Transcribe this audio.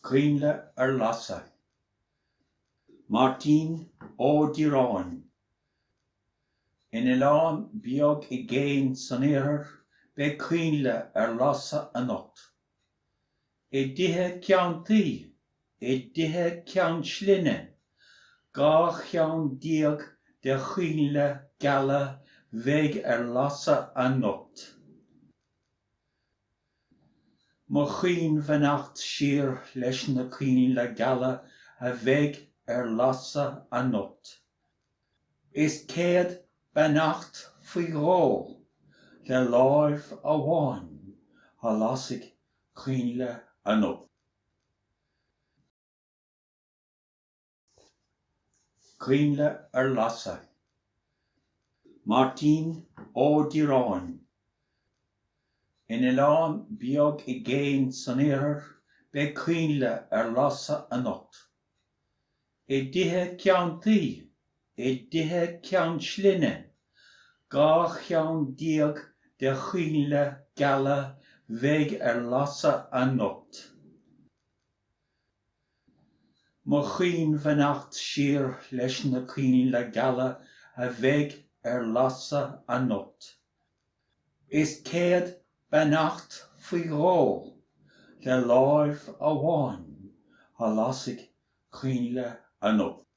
Coinnle Lasadh. Máirtín Ó Direáin. Inealáin beag I gcéinn san iarthar be Coinnle Lasadh a nocht. I dtithe ceanntaí, I dtithe ceann slioine, gá cheann diaag de Coinnle geala beag Lasadh a nocht. Mo chuain bheannacht siar leis na Coinnle geala a beag Lasadh a nocht. Is céad beannacht faoi ghabh le láimh amháin a lasaigh Coinnle a nocht. Coinnle Lasadh. Máirtín Ó Direáin. Inealáin beag I gcéinn san iarthar be Coinnle Lasadh a nocht. I dtithe ceanntaí, I dtithe ceann slioine, gá cheann diaag de Coinnle geala beag Lasadh a nocht. Mo chuain bheannacht siar leis na Coinnle geala a beag Lasadh a nocht. Is céad beannacht faoi ghabh le láimh amháin a lasaigh Coinnle a nocht.